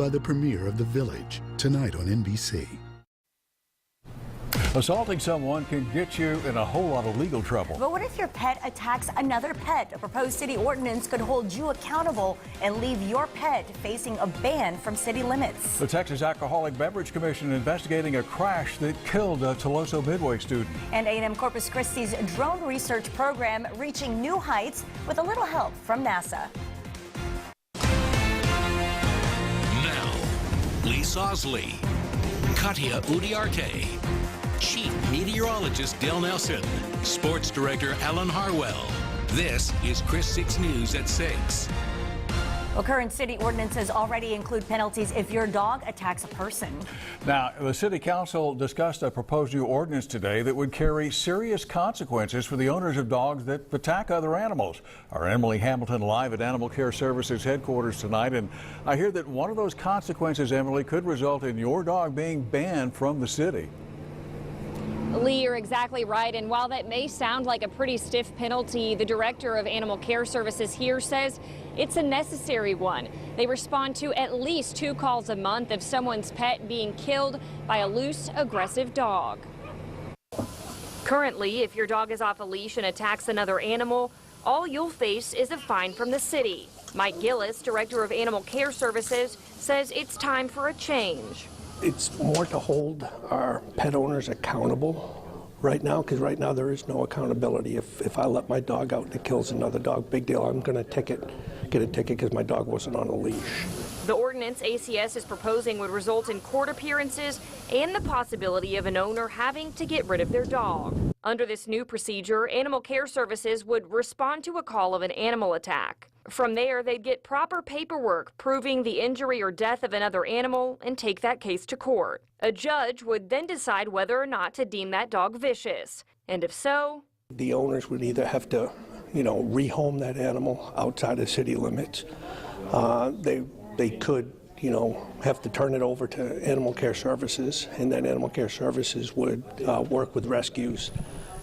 by the premiere of The Village, tonight on NBC. Assaulting someone can get you in a whole lot of legal trouble. But what if your pet attacks another pet? A proposed city ordinance could hold you accountable and leave your pet facing a ban from city limits. The Texas Alcoholic Beverage Commission investigating a crash that killed a Toloso Midway student. And A&M Corpus Christi's drone research program reaching new heights with a little help from NASA. Now, Lee Sosley, Katia Udiarte, Chief Meteorologist Dale Nelson, Sports Director Alan Harwell. This is Kris 6 News at 6. Well, current city ordinances already include penalties if your dog attacks a person. Now, the City Council discussed a proposed new ordinance today that would carry serious consequences for the owners of dogs that attack other animals. Our Emily Hamilton live at Animal Care Services headquarters tonight, and I hear that one of those consequences, Emily, could result in your dog being banned from the city. Lee, you're exactly right. And while that may sound like a pretty stiff penalty, the director of Animal Care Services here says it's a necessary one. They respond to at least 2 calls a month of someone's pet being killed by a loose, aggressive dog. Currently, if your dog is off a leash and attacks another animal, all you'll face is a fine from the city. Mike Gillis, director of Animal Care Services, says it's time for a change. It's more to hold our pet owners accountable right now, because right now there is no accountability. If I let my dog out and it kills another dog, big deal, I'm going to get a ticket because my dog wasn't on a leash. The ordinance ACS is proposing would result in court appearances and the possibility of an owner having to get rid of their dog. Under this new procedure, Animal Care Services would respond to a call of an animal attack. From there, they'd get proper paperwork proving the injury or death of another animal and take that case to court. A judge would then decide whether or not to deem that dog vicious. And if so, the owners would either have to, rehome that animal outside of city limits. They could, have to turn it over to Animal Care Services, and then Animal Care Services would work with rescues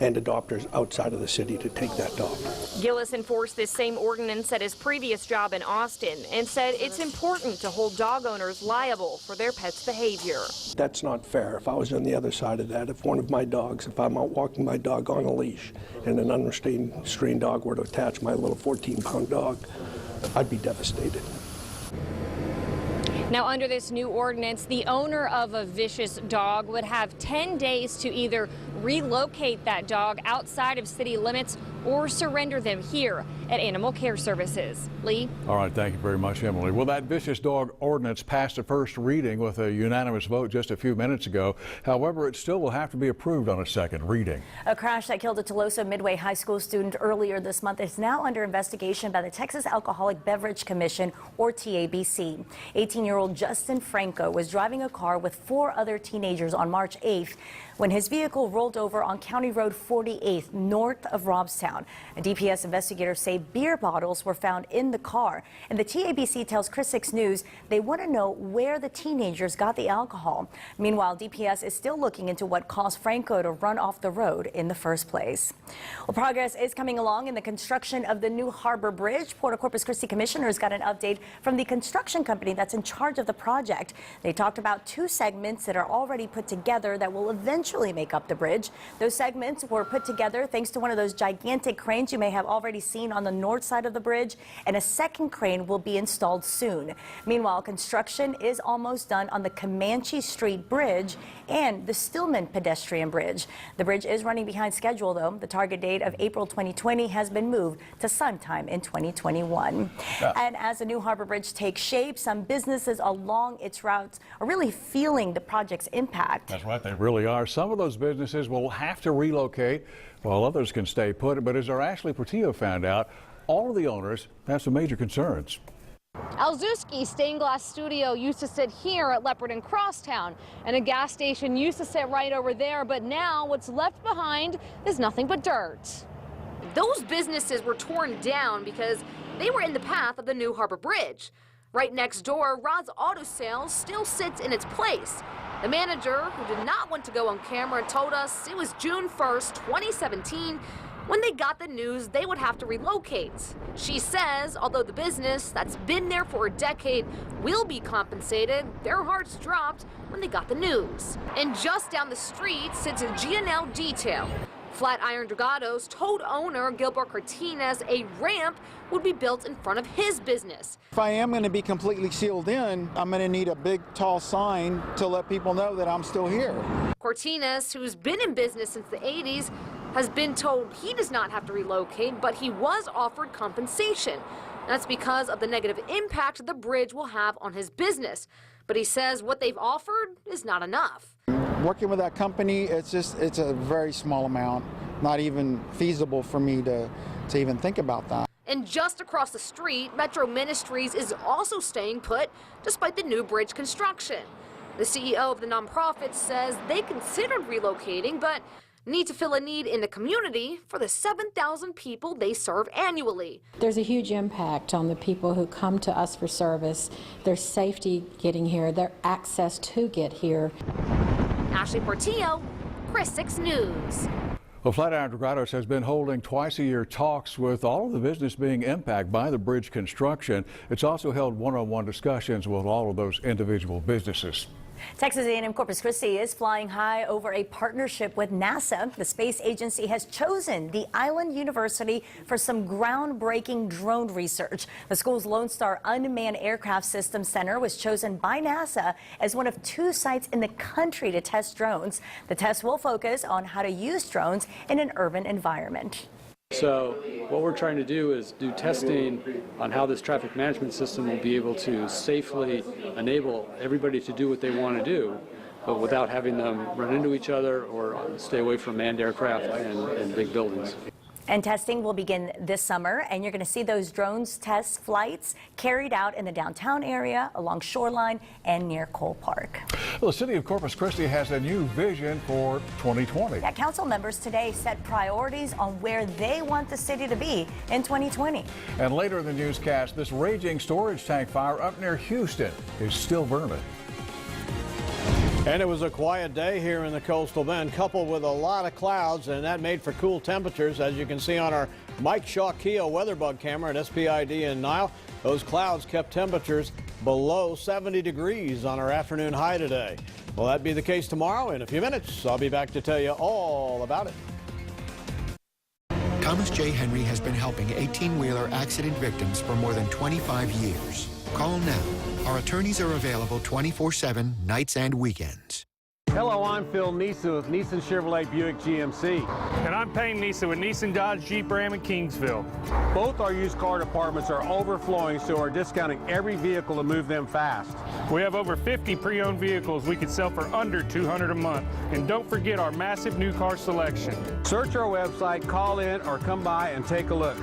and adopters outside of the city to take that dog. Gillis enforced this same ordinance at his previous job in Austin and said it's important to hold dog owners liable for their pets' behavior. That's not fair. If I was on the other side of that, if one of my dogs, if I'm out walking my dog on a leash and an unrestrained dog were to attach my little 14-pound dog, I'd be devastated. Now, under this new ordinance, the owner of a vicious dog would have 10 days to either relocate that dog outside of city limits or surrender them here at Animal Care Services. Lee? All right, thank you very much, Emily. Well, that vicious dog ordinance passed a first reading with a unanimous vote just a few minutes ago. However, it still will have to be approved on a second reading. A crash that killed a Toloso Midway High School student earlier this month is now under investigation by the Texas Alcoholic Beverage Commission, or TABC. 18-year-old Justin Franco was driving a car with 4 other teenagers on March 8th when his vehicle rolled over on County Road 48 north of Robstown. A DPS investigators say beer bottles were found in the car, and the TABC tells Kris 6 News they want to know where the teenagers got the alcohol. Meanwhile, DPS is still looking into what caused Franco to run off the road in the first place. Well, progress is coming along in the construction of the new Harbor Bridge. Port of Corpus Christi commissioners got an update from the construction company that's in charge of the project. They talked about 2 segments that are already put together that will eventually make up the bridge. Those segments were put together thanks to one of those gigantic cranes you may have already seen on the north side of the bridge, and a second crane will be installed soon. Meanwhile, construction is almost done on the Comanche Street Bridge and the Stillman Pedestrian Bridge. The bridge is running behind schedule, though. The target date of April 2020 has been moved to sometime in 2021. And as the new Harbor Bridge takes shape, some businesses along its routes are really feeling the project's impact. That's right, they really are. Some of those businesses will have to relocate, while others can stay put. But as our Ashley Portillo found out, all of the owners have some major concerns. Alzuski's Stained Glass Studio used to sit here at Leopard and Crosstown, and a gas station used to sit right over there, but now what's left behind is nothing but dirt. Those businesses were torn down because they were in the path of the new Harbor Bridge. Right next door, Rod's Auto Sales still sits in its place. The manager, who did not want to go on camera, told us it was June 1st, 2017, When they got the news, they would have to relocate. She says, although the business that's been there for a decade will be compensated, their hearts dropped when they got the news. And just down the street sits a G&L detail. Flatiron Dragados told owner Gilbert Cortines a ramp would be built in front of his business. If I am going to be completely sealed in, I'm going to need a big, tall sign to let people know that I'm still here. Cortines, who's been in business since the 80s, has been told he does not have to relocate, but he was offered compensation. That's because of the negative impact the bridge will have on his business. But he says what they've offered is not enough. Working with that company, it's a very small amount, not even feasible for me to even think about that. And just across the street, Metro Ministries is also staying put despite the new bridge construction. The CEO of the nonprofit says they considered relocating, but need to fill a need in the community for the 7,000 people they serve annually. There's a huge impact on the people who come to us for service, their safety getting here, their access to get here. Ashley Portillo, Kris 6 News. Well, Flatiron Dragados has been holding twice-a-year talks with all of the business being impacted by the bridge construction. It's also held one-on-one discussions with all of those individual businesses. Texas A&M Corpus Christi is flying high over a partnership with NASA. The space agency has chosen the Island University for some groundbreaking drone research. The school's Lone Star Unmanned Aircraft Systems Center was chosen by NASA as one of 2 sites in the country to test drones. The test will focus on how to use drones in an urban environment. So what we're trying to do is do testing on how this traffic management system will be able to safely enable everybody to do what they want to do, but without having them run into each other or stay away from manned aircraft and big buildings. And testing will begin this summer, and you're going to see those drones test flights carried out in the downtown area, along Shoreline, and near Cole Park. Well, the city of Corpus Christi has a new vision for 2020. Yeah, council members today set priorities on where they want the city to be in 2020. And later in the newscast, this raging storage tank fire up near Houston is still burning. And it was a quiet day here in the coastal bend, coupled with a lot of clouds, and that made for cool temperatures, as you can see on our Mike Shaw Kia weatherbug camera at SPID in Nile. Those clouds kept temperatures below 70 degrees on our afternoon high today. Will that be the case tomorrow? In a few minutes, I'll be back to tell you all about it. Thomas J. Henry has been helping 18-wheeler accident victims for more than 25 years. Call now. Our attorneys are available 24/7, nights and weekends. Hello, I'm Phil Neeson with Neeson Chevrolet Buick GMC. And I'm Payne Neeson with Neeson Dodge Jeep Ram in Kingsville. Both our used car departments are overflowing, so we're discounting every vehicle to move them fast. We have over 50 pre-owned vehicles we could sell for under $200 a month. And don't forget our massive new car selection. Search our website, call in, or come by and take a look.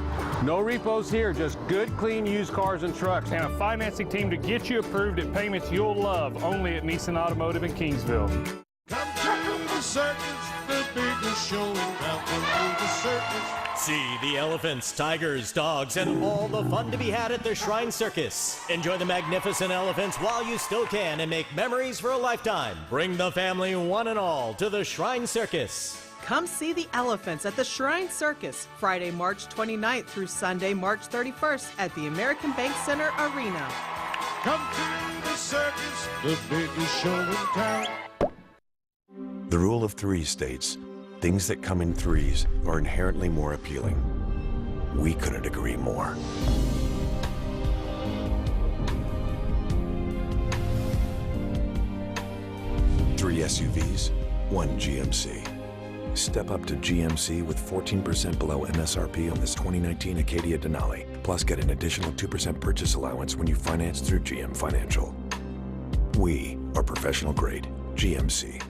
No repos here, just good, clean used cars and trucks. And a financing team to get you approved at payments you'll love, only at Neeson Automotive in Kingsville. Come to the circus, the biggest show in town. Come to the circus. See the elephants, tigers, dogs, and all the fun to be had at the Shrine Circus. Enjoy the magnificent elephants while you still can and make memories for a lifetime. Bring the family one and all to the Shrine Circus. Come see the elephants at the Shrine Circus, Friday, March 29th through Sunday, March 31st at the American Bank Center Arena. Come to the circus, the biggest show in town. The rule of 3 states, things that come in threes are inherently more appealing. We couldn't agree more. Three SUVs, 1 GMC. Step up to GMC with 14% below MSRP on this 2019 Acadia Denali. Plus get an additional 2% purchase allowance when you finance through GM Financial. We are professional grade GMC.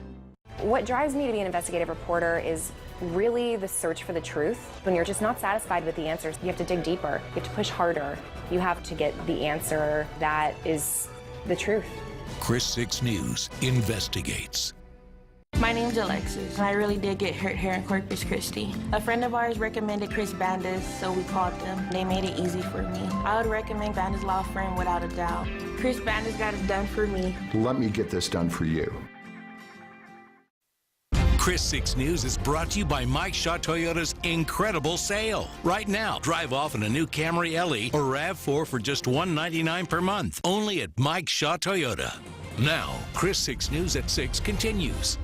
What drives me to be an investigative reporter is really the search for the truth. When you're just not satisfied with the answers, you have to dig deeper. You have to push harder. You have to get the answer that is the truth. Kris 6 News investigates. My name's Alexis, and I really did get hurt here in Corpus Christi. A friend of ours recommended Kris Bandas, so we called them. They made it easy for me. I would recommend Bandas Law Firm without a doubt. Kris Bandas got it done for me. Let me get this done for you. Kris 6 News is brought to you by Mike Shaw Toyota's incredible sale. Right now, drive off in a new Camry LE or RAV4 for just $199 per month. Only at Mike Shaw Toyota. Now, Kris 6 News at 6 continues.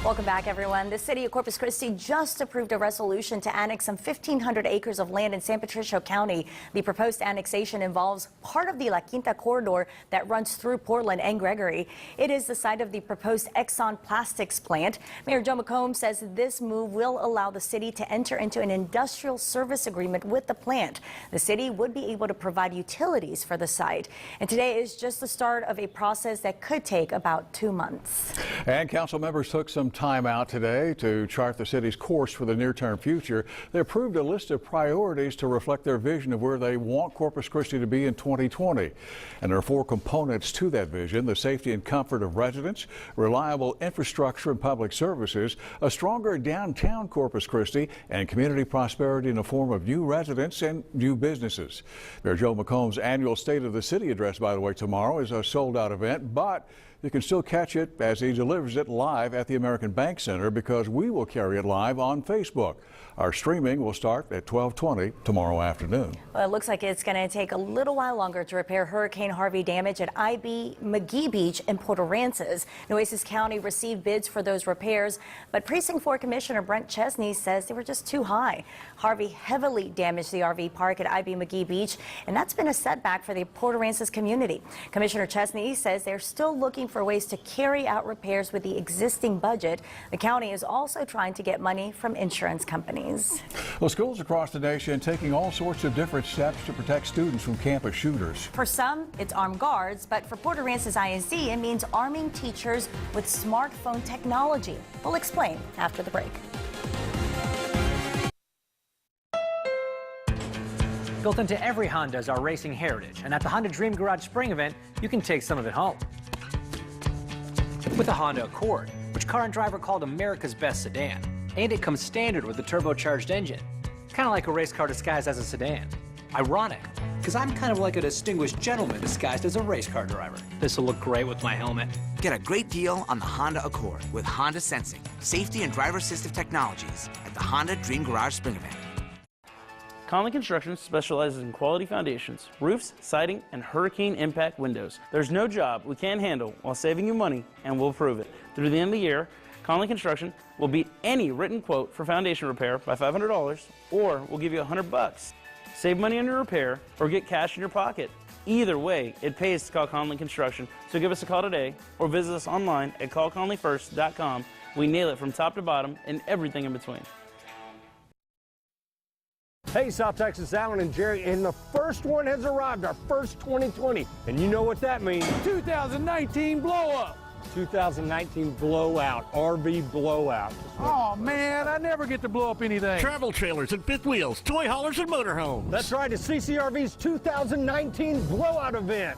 Welcome back, everyone. The city of Corpus Christi just approved a resolution to annex some 1,500 acres of land in San Patricio County. The proposed annexation involves part of the La Quinta corridor that runs through Portland and Gregory. It is the site of the proposed Exxon Plastics plant. Mayor Joe McComb says this move will allow the city to enter into an industrial service agreement with the plant. The city would be able to provide utilities for the site. And today is just the start of a process that could take about 2 months. And council members took some time out today to chart the city's course for the near-term future. They approved a list of priorities to reflect their vision of where they want Corpus Christi to be in 2020. And there are 4 components to that vision: the safety and comfort of residents, reliable infrastructure and public services, a stronger downtown Corpus Christi, and community prosperity in the form of new residents and new businesses. Mayor Joe McComb's annual State of the City address, by the way, tomorrow is a sold-out event, but you can still catch it as he delivers it live at the American Bank Center, because we will carry it live on Facebook. Our streaming will start at 12:20 tomorrow afternoon. Well, it looks like it's going to take a little while longer to repair Hurricane Harvey damage at IB McGee Beach in Port Aransas. Nueces County received bids for those repairs, but Precinct 4 Commissioner Brent Chesney says they were just too high. Harvey heavily damaged the RV park at IB McGee Beach, and that's been a setback for the Port Aransas community. Commissioner Chesney says they're still looking for ways to carry out repairs with the existing budget. The county is also trying to get money from insurance companies. Well, schools across the nation taking all sorts of different steps to protect students from campus shooters. For some, it's armed guards, but for Port Aransas ISD, it means arming teachers with smartphone technology. We'll explain after the break. Built into every Honda is our racing heritage, and at the Honda Dream Garage Spring event, you can take some of it home. With the Honda Accord, which Car and Driver called America's best sedan. And it comes standard with a turbocharged engine. Kind of like a race car disguised as a sedan. Ironic, because I'm kind of like a distinguished gentleman disguised as a race car driver. This will look great with my helmet. Get a great deal on the Honda Accord with Honda Sensing, safety and driver assistive technologies at the Honda Dream Garage Spring event. Conley Construction specializes in quality foundations, roofs, siding, and hurricane impact windows. There's no job we can't handle while saving you money, and we'll prove it. Through the end of the year, Conley Construction will beat any written quote for foundation repair by $500, or we'll give you $100. Save money on your repair or get cash in your pocket. Either way, it pays to call Conley Construction. So give us a call today or visit us online at callconleyfirst.com. We nail it from top to bottom and everything in between. Hey, South Texas, Alan and Jerry, and the first one has arrived, our first 2020. And you know what that means. 2019 blow-up. 2019 blowout, RV blowout. Oh man, I never get to blow up anything. Travel trailers and fifth wheels, toy haulers and motorhomes. That's right, it's CCRV's 2019 blowout event.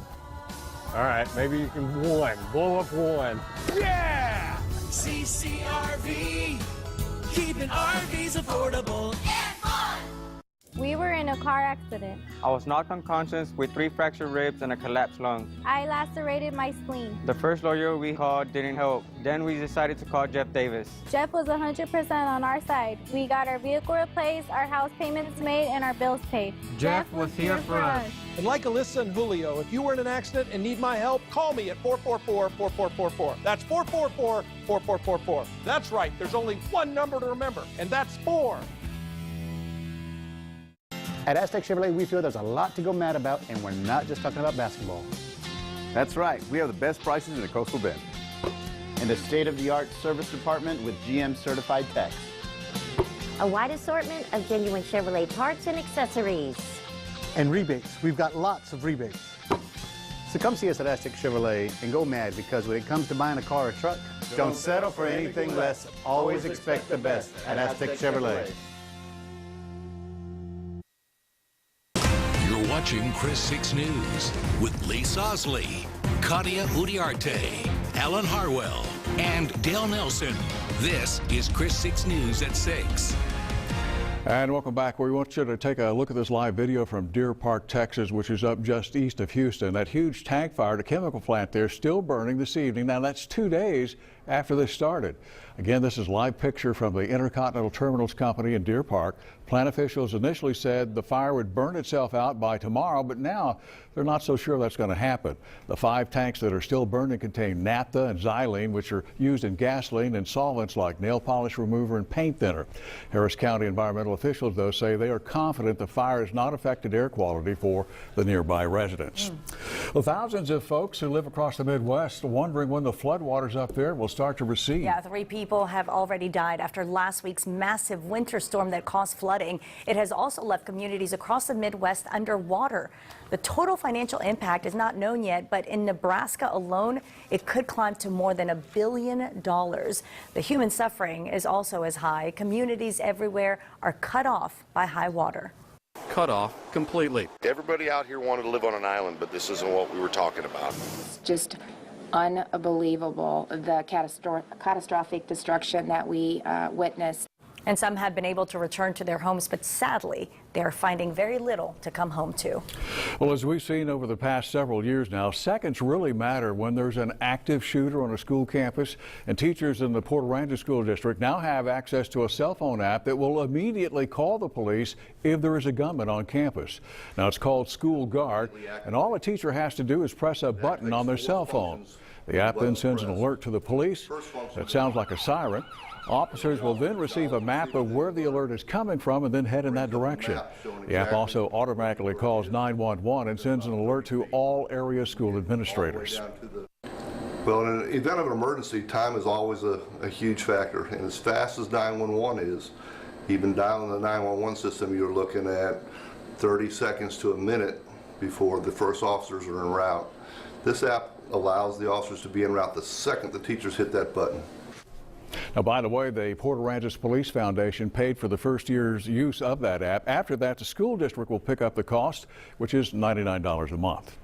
All right, maybe you can blow up one. Yeah! CCRV, keeping RVs affordable and fun. We were in a car accident. I was knocked unconscious with 3 fractured ribs and a collapsed lung. I lacerated my spleen. The first lawyer we called didn't help. Then we decided to call Jeff Davis. Jeff was 100% on our side. We got our vehicle replaced, our house payments made, and our bills paid. Jeff was here for us. And like Alyssa and Julio, if you were in an accident and need my help, call me at 444-4444. That's 444-4444. That's right, there's only one number to remember, and that's 4. At Aztec Chevrolet, we feel there's a lot to go mad about, and we're not just talking about basketball. That's right. We have the best prices in the Coastal Bend. And a state-of-the-art service department with GM certified techs. A wide assortment of genuine Chevrolet parts and accessories. And rebates. We've got lots of rebates. So come see us at Aztec Chevrolet and go mad, because when it comes to buying a car or truck, don't settle for anything less. Always expect the best at Aztec Chevrolet. You're watching Kris 6 News with Lee Sosley, Katia Udiarte, Alan Harwell, and Dale Nelson. This is Kris 6 News at 6. And welcome back. We want you to take a look at this live video from Deer Park, Texas, which is up just east of Houston. That huge tank fire at a chemical plant there still burning this evening. Now that's 2 days after this started. Again, this is live picture from the Intercontinental Terminals Company in Deer Park. Plant officials initially said the fire would burn itself out by tomorrow, but now they're not so sure that's going to happen. The 5 tanks that are still burning contain naphtha and xylene, which are used in gasoline and solvents like nail polish remover and paint thinner. Harris County environmental officials, though, say they are confident the fire has not affected air quality for the nearby residents. Well, thousands of folks who live across the Midwest are wondering when the floodwaters up there will start to recede. Yeah, 3 people have already died after last week's massive winter storm that caused flooding. It has also left communities across the Midwest underwater. The total financial impact is not known yet, but in Nebraska alone, it could climb to more than $1 billion. The human suffering is also as high. Communities everywhere are cut off by high water. Cut off completely. Everybody out here wanted to live on an island, but this isn't what we were talking about. It's just unbelievable, the catastrophic destruction that we witnessed. And some have been able to return to their homes, but sadly, they are finding very little to come home to. Well, as we've seen over the past several years now, seconds really matter when there's an active shooter on a school campus. And teachers in the Port Aransas School District now have access to a cell phone app that will immediately call the police if there is a gunman on campus. Now, it's called School Guard, and all a teacher has to do is press a button on their cell phone. The app then sends an alert to the police that sounds like a siren. Officers will then receive a map of where the alert is coming from and then head in that direction. The app also automatically calls 911 and sends an alert to all area school administrators. Well, in an event of an emergency, time is always a huge factor. And as fast as 911 is, even dialing the 911 system, you're looking at 30 seconds to a minute before the first officers are en route. This app allows the officers to be en route the second the teachers hit that button. Now, by the way, the Port Aransas Police Foundation paid for the first year's use of that app. After that, the school district will pick up the cost, which is $99 a month.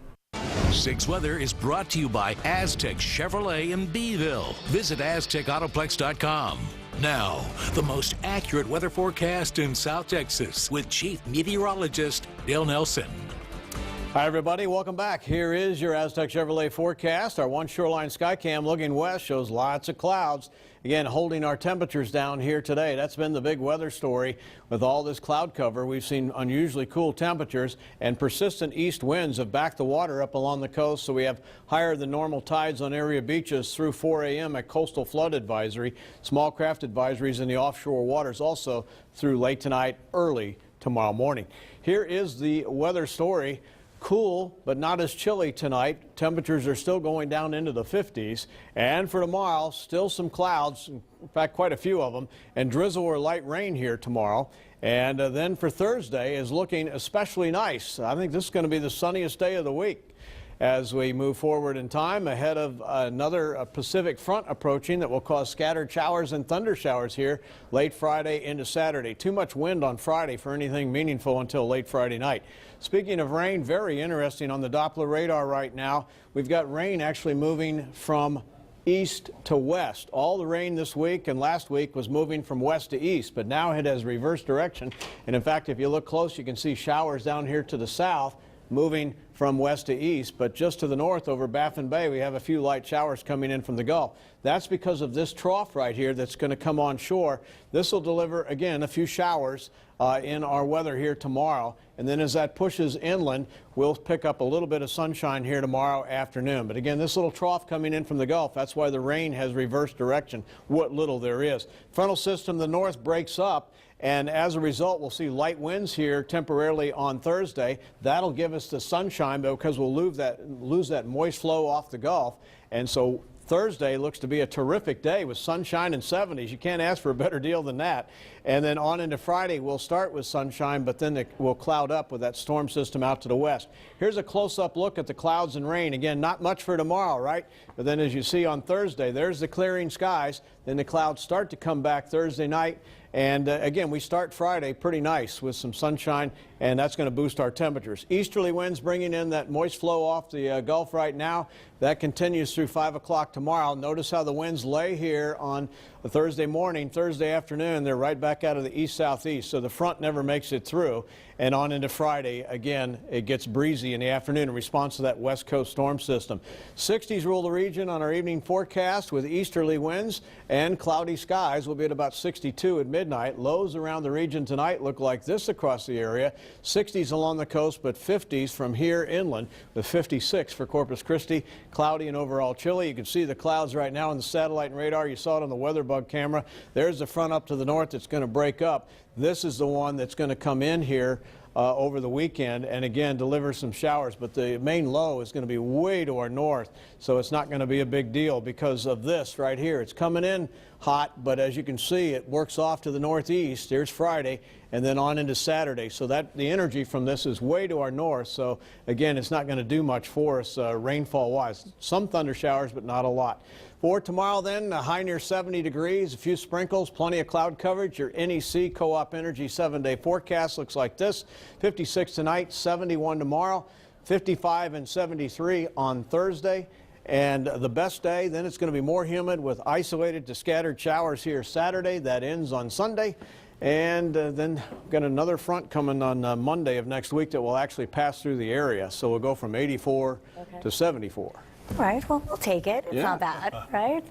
6 Weather is brought to you by Aztec Chevrolet in Beeville. Visit AztecAutoplex.com. Now, the most accurate weather forecast in South Texas with Chief Meteorologist Dale Nelson. Hi, everybody. Welcome back. Here is your Aztec Chevrolet forecast. Our one shoreline skycam looking west shows lots of clouds. Again, holding our temperatures down here today. That's been the big weather story. With all this cloud cover, we've seen unusually cool temperatures, and persistent east winds have backed the water up along the coast, so we have higher than normal tides on area beaches through 4 a.m. at coastal flood advisory. Small craft advisories in the offshore waters also through late tonight, early tomorrow morning. Here is the weather story. Cool, but not as chilly tonight. Temperatures are still going down into the 50s. And for tomorrow, still some clouds, in fact, quite a few of them, and drizzle or light rain here tomorrow. And then for Thursday is looking especially nice. I think this is going to be the sunniest day of the week as we move forward in time ahead of another Pacific front approaching that will cause scattered showers and thunder showers here late Friday into Saturday. Too much wind on Friday for anything meaningful until late Friday night. Speaking of rain, very interesting on the Doppler radar right now. We've got rain actually moving from east to west. All the rain this week and last week was moving from west to east, but now it has reversed direction. And in fact, if you look close, you can see showers down here to the south moving from west to east, but just to the north over Baffin Bay, we have a few light showers coming in from the Gulf. That's because of this trough right here that's going to come on shore. This will deliver, again, a few showers in our weather here tomorrow. And then as that pushes inland, we'll pick up a little bit of sunshine here tomorrow afternoon. But again, this little trough coming in from the Gulf, that's why the rain has reversed direction, what little there is. Frontal system, the north breaks up. And as a result, we'll see light winds here temporarily on Thursday. That'll give us the sunshine because we'll lose that moist flow off the Gulf. And so Thursday looks to be a terrific day with sunshine and 70s. You can't ask for a better deal than that. And then on into Friday, we'll start with sunshine, but then it will cloud up with that storm system out to the west. Here's a close-up look at the clouds and rain. Again, not much for tomorrow, right? But then as you see on Thursday, there's the clearing skies. Then the clouds start to come back Thursday night. And again, we start Friday pretty nice with some sunshine, and that's going to boost our temperatures. Easterly winds bringing in that moist flow off the Gulf right now. That continues through 5 o'clock tomorrow. Notice how the winds lay here on a Thursday morning, Thursday afternoon. They're right back out of the east-southeast, so the front never makes it through. And on into Friday, again, it gets breezy in the afternoon in response to that west coast storm system. 60s rule the region on our evening forecast with easterly winds and cloudy skies. We'll be at about 62 at midnight. Lows around the region tonight look like this across the area. 60s along the coast, but 50s from here inland, with 56 for Corpus Christi. Cloudy and overall chilly. You can see the clouds right now on the satellite and radar. You saw it on the weather bug camera. There's the front up to the north that's going to break up. This is the one that's going to come in here over the weekend and again deliver some showers, but the main low is going to be way to our north, so it's not going to be a big deal because of this right here. It's coming in hot, but as you can see, it works off to the northeast. There's Friday and then on into Saturday, so that the energy from this is way to our north, so again, it's not going to do much for us rainfall wise. Some thunder showers, but not a lot. For tomorrow then, a high near 70 degrees, a few sprinkles, plenty of cloud coverage. Your NEC Co-op Energy 7-day forecast looks like this. 56 tonight, 71 tomorrow, 55 and 73 on Thursday. And the best day, then it's going to be more humid with isolated to scattered showers here Saturday. That ends on Sunday. And then got another front coming on Monday of next week that will actually pass through the area. So we'll go from 84 to 74. All right, well, we'll take it. It's not bad, right?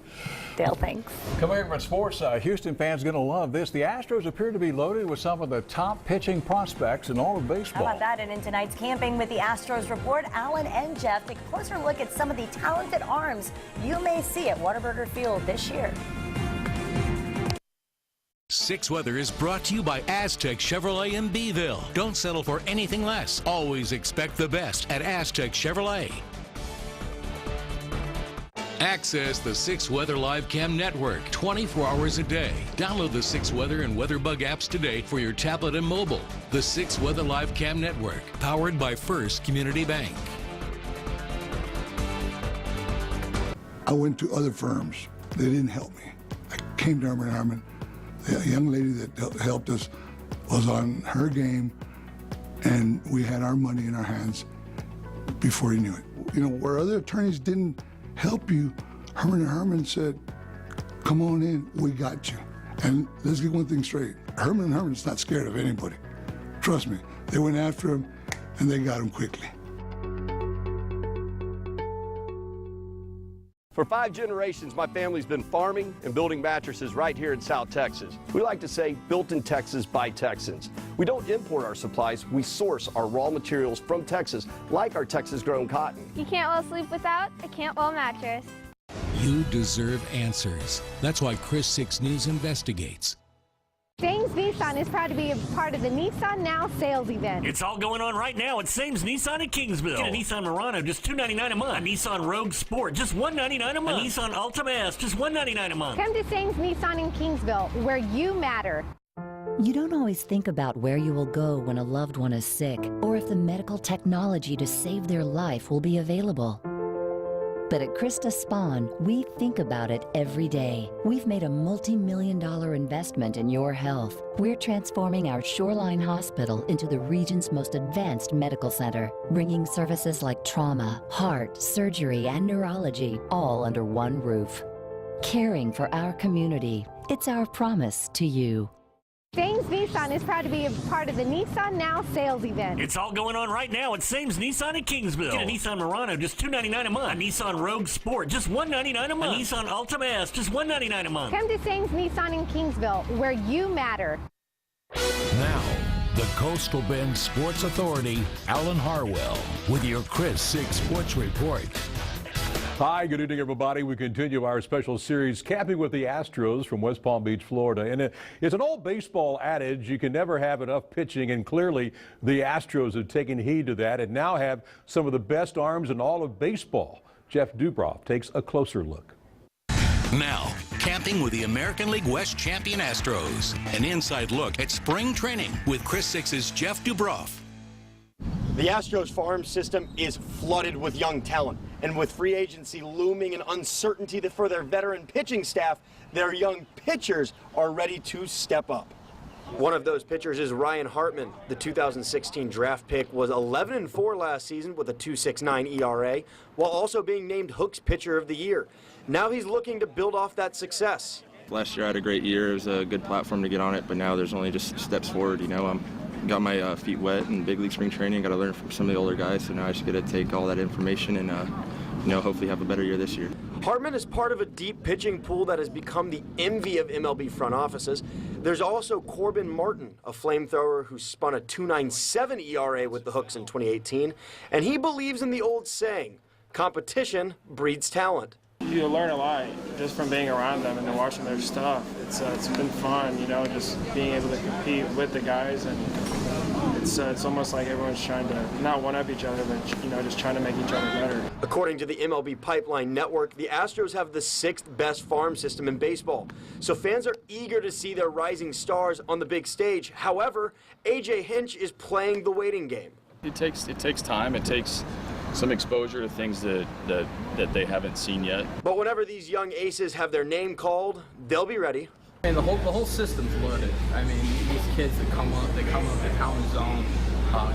Dale, thanks. Coming here from sports, Houston fans going to love this. The Astros appear to be loaded with some of the top pitching prospects in all of baseball. How about that? And in tonight's Camping with the Astros report, Alan and Jeff take a closer look at some of the talented arms you may see at Whataburger Field this year. 6 Weather is brought to you by Aztec Chevrolet in Beeville. Don't settle for anything less. Always expect the best at Aztec Chevrolet. Access the 6 Weather Live Cam network 24 hours a day. Download the 6 Weather and WeatherBug apps today for your tablet and mobile. The 6 Weather Live Cam network, powered by First Community Bank. I went to other firms. They didn't help me. I came to Herman & Herman. The young lady that helped us was on her game, and we had our money in our hands before you knew it. You know, where other attorneys didn't help you, Herman & Herman said, come on in, we got you. And let's get one thing straight. Herman & Herman's not scared of anybody. Trust me, they went after him and they got him quickly. For 5 generations, my family's been farming and building mattresses right here in South Texas. We like to say, built in Texas by Texans. We don't import our supplies, we source our raw materials from Texas, like our Texas-grown cotton. You can't well sleep without a Cantwell mattress. You deserve answers. That's why Kris 6 News investigates. James Nissan is proud to be a part of the Nissan Now sales event. It's all going on right now at Sames Nissan at Kingsville. Get a Nissan Murano, just $299 a month. A Nissan Rogue Sport, just $199 a month. A Nissan Altima S, just $199 a month. Come to Sames Nissan in Kingsville, where you matter. You don't always think about where you will go when a loved one is sick, or if the medical technology to save their life will be available. But at Krista Spawn, we think about it every day. We've made a multi-million-dollar investment in your health. We're transforming our Shoreline Hospital into the region's most advanced medical center, bringing services like trauma, heart, surgery, and neurology all under one roof. Caring for our community, it's our promise to you. Sames Nissan is proud to be a part of the Nissan Now sales event. It's all going on right now at Sames Nissan at Kingsville. Get a Nissan Murano, just $299 a month. A Nissan Rogue Sport, just $199 a month. A Nissan Altima S, just $199 a month. Come to Sames Nissan in Kingsville, where you matter. Now, the Coastal Bend Sports Authority, Alan Harwell, with your Kris 6 Sports Report. Hi, good evening, everybody. We continue our special series, Camping with the Astros from West Palm Beach, Florida. And it's an old baseball adage, you can never have enough pitching, and clearly the Astros have taken heed to that and now have some of the best arms in all of baseball. Jeff Dubroff takes a closer look. Now, camping with the American League West champion Astros. An inside look at spring training with Kris 6's Jeff Dubroff. The Astros farm system is flooded with young talent. And with free agency looming and uncertainty for their veteran pitching staff, their young pitchers are ready to step up. One of those pitchers is Ryan Hartman. The 2016 draft pick was 11-4 last season with a 2.69 ERA, while also being named Hook's Pitcher of the Year. Now he's looking to build off that success. Last year I had a great year. It was a good platform to get on it, but now there's only just steps forward. You know, I'm got my feet wet in big league spring training. Got to learn from some of the older guys, so now I just got to take all that information and you know, hopefully have a better year this year. Hartman is part of a deep pitching pool that has become the envy of MLB front offices. There's also Corbin Martin, a flamethrower who spun a 2.97 ERA with the Hooks in 2018, and he believes in the old saying, competition breeds talent. You learn a lot just from being around them and then watching their stuff. It's been fun, you know, just being able to compete with the guys, and it's almost like everyone's trying to not one-up each other, but, you know, just trying to make each other better. According to the MLB Pipeline Network, the Astros have the 6th best farm system in baseball, so fans are eager to see their rising stars on the big stage. However, A.J. Hinch is playing the waiting game. It takes time. It takes some exposure to things that they haven't seen yet. But whenever these young aces have their name called, they'll be ready. And the whole system's loaded. I mean, these kids that come up, they pound the zone,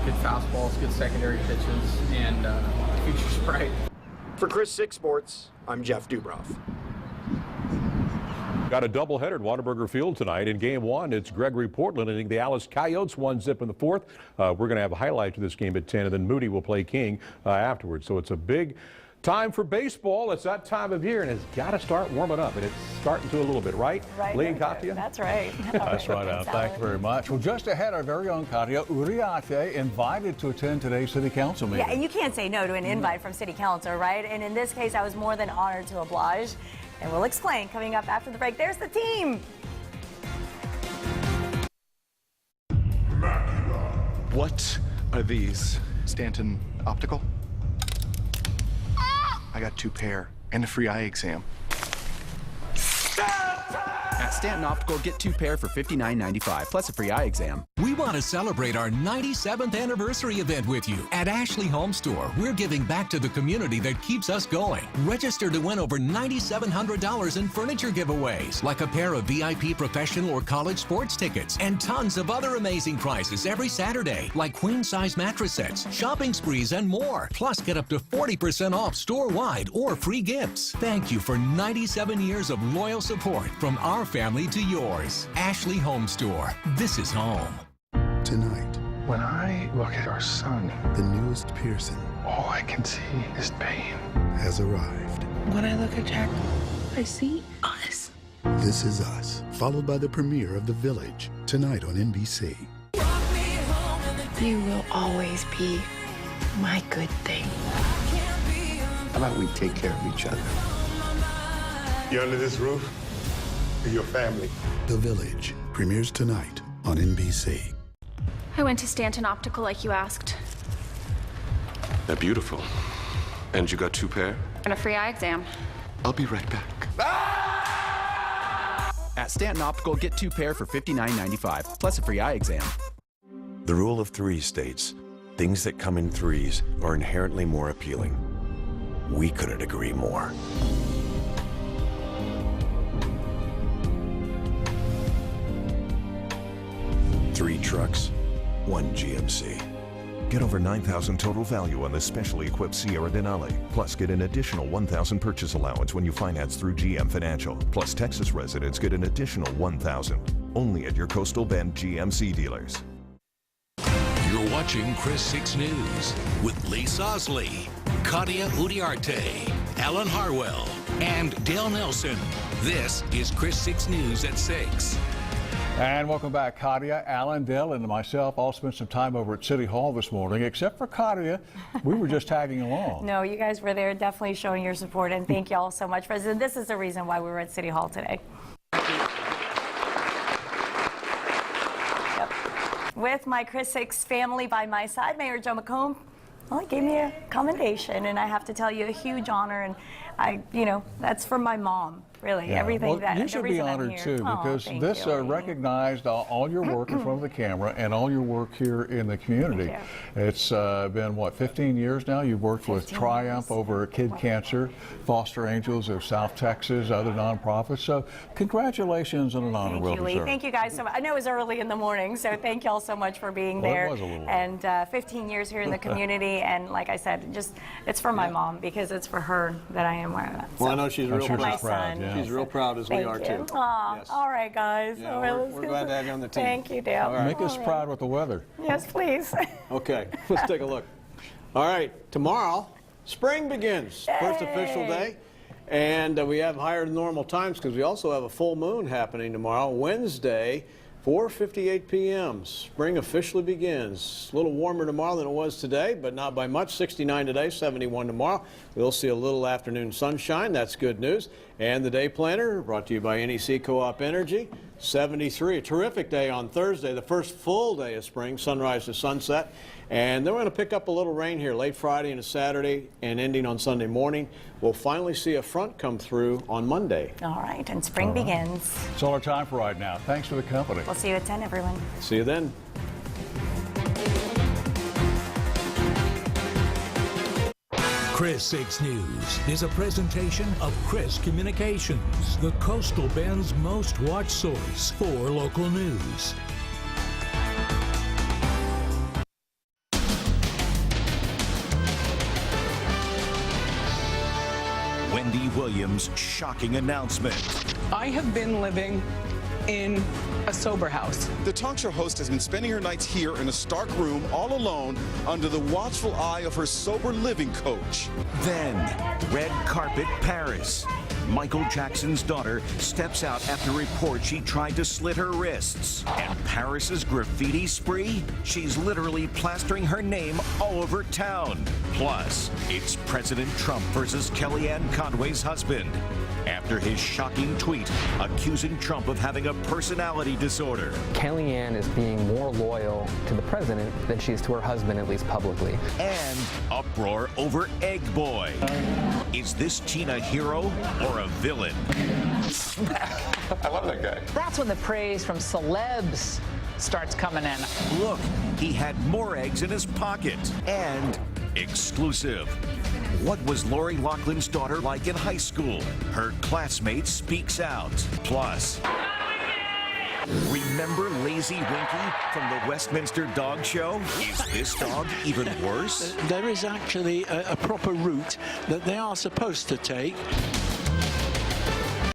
good fastballs, good secondary pitches, and the future's bright. For Kris 6 Sports, I'm Jeff Dubroff. Got a doubleheader at Whataburger Field tonight. In Game 1, it's Gregory Portland hitting the Alice Coyotes 1-zip in the 4th. We're going to have a highlight to this game at 10, and then Moody will play King afterwards. So it's a big time for baseball. It's that time of year, and it's got to start warming up, and it's starting to a little bit, right? Right. Lee and Katya? That's right. That's right. Thank you very much. Well, just ahead, our very own Katya Uriarte invited to attend today's City Council meeting. Yeah, and you can't say no to an invite from City Council, right? And in this case, I was more than honored to oblige. And we'll explain coming up after the break. There's the team. What are these? Stanton Optical? I got 2 pair and a free eye exam. At Stanton Optical, get 2 pair for $59.95 plus a free eye exam. We want to celebrate our 97th anniversary event with you. At Ashley Home Store, we're giving back to the community that keeps us going. Register to win over $9,700 in furniture giveaways, like a pair of VIP professional or college sports tickets, and tons of other amazing prizes every Saturday, like queen-size mattress sets, shopping sprees, and more. Plus, get up to 40% off store-wide or free gifts. Thank you for 97 years of loyal support from our family to yours. Ashley Home Store. This is home. Tonight, when I look at our son, the newest Pearson, all I can see is pain, has arrived. When I look at Jack, I see us. This Is Us, followed by the premiere of The Village, tonight on NBC. You will always be my good thing. How about we take care of each other? You're under this roof with your family. The Village premieres tonight on NBC. I went to Stanton Optical like you asked. They're beautiful. And you got 2 pair? And a free eye exam. I'll be right back. At Stanton Optical, get 2 pair for $59.95 plus a free eye exam. The rule of 3 states, things that come in threes are inherently more appealing. We couldn't agree more. Three trucks, 1 GMC. Get over $9,000 total value on this specially equipped Sierra Denali. Plus, get an additional $1,000 purchase allowance when you finance through GM Financial. Plus, Texas residents get an additional $1,000. Only at your Coastal Bend GMC dealers. You're watching Kris 6 News with Lee Sosley, Katya Uriarte, Alan Harwell, and Dale Nelson. This is Kris 6 News at 6. And welcome back. Katya, Alan, Dell, and myself all spent some time over at City Hall this morning. Except for Katya, we were just tagging along. No, you guys were there definitely showing your support, and thank you all so much. President, this is the reason why we were at City Hall today. Yep. With my Kris 6 family by my side, Mayor Joe McComb, well, he gave me a commendation, and I have to tell you, a huge honor, and that's from my mom. Really, Yeah. everything Well, that you the should be reason I'm honored here. too, Oh, because thank this you. recognized all your work in front of the camera and all your work here in the community. It's been what, 15 years now? You've worked with Triumph over Kid Cancer, Foster Angels of South Texas, other nonprofits. So congratulations on an honor well Thank you, Lee. deserved. Thank you guys so much. I know it was early in the morning, so thank y'all so much for being Well, it there. was a little and 15 years here in the community, and like I said, it's for my mom, because it's for her that I am where I'm at. Well, I know she's real proud. My son. Yeah. She's real proud, as we are too. Aw, Yes. all right, guys. Yeah, All right, we're glad to have you on the team. Thank you, Dale. All right. Make us proud with the weather. Yes, please. Okay, let's take a look. All right, tomorrow, spring begins. First official day. And we have higher than normal times because we also have a full moon happening tomorrow, Wednesday, 4:58 p.m. Spring officially begins. A little warmer tomorrow than it was today, but not by much. 69 today, 71 tomorrow. We'll see a little afternoon sunshine. That's good news. And the day planner brought to you by NEC Co-op Energy. 73, a terrific day on Thursday, the first full day of spring, sunrise to sunset. And then we're going to pick up a little rain here late Friday into Saturday and ending on Sunday morning. We'll finally see a front come through on Monday. All right, and spring begins. It's all our time for right now. Thanks for the company. We'll see you at 10, everyone. See you then. Kris 6 News is a presentation of Kris Communications, the Coastal Bend's most watched source for local news. Wendy Williams' shocking announcement. I have been living in a sober house. The talk show host has been spending her nights here in a stark room all alone under the watchful eye of her sober living coach. Then, red carpet Paris. Michael Jackson's daughter steps out after reports she tried to slit her wrists. And Paris's graffiti spree? She's literally plastering her name all over town. Plus, it's President Trump versus Kellyanne Conway's husband. After his shocking tweet accusing Trump of having a personality disorder. Kellyanne is being more loyal to the president than she is to her husband, at least publicly. And uproar over Egg Boy. Is this teen a hero or a villain? I love that guy. That's when the praise from celebs starts coming in. Look, he had more eggs in his pocket. And exclusive. What was Lori Loughlin's daughter like in high school? Her classmate speaks out. Plus, remember Lazy Winky from the Westminster Dog Show? Is this dog even worse? There is actually a proper route that they are supposed to take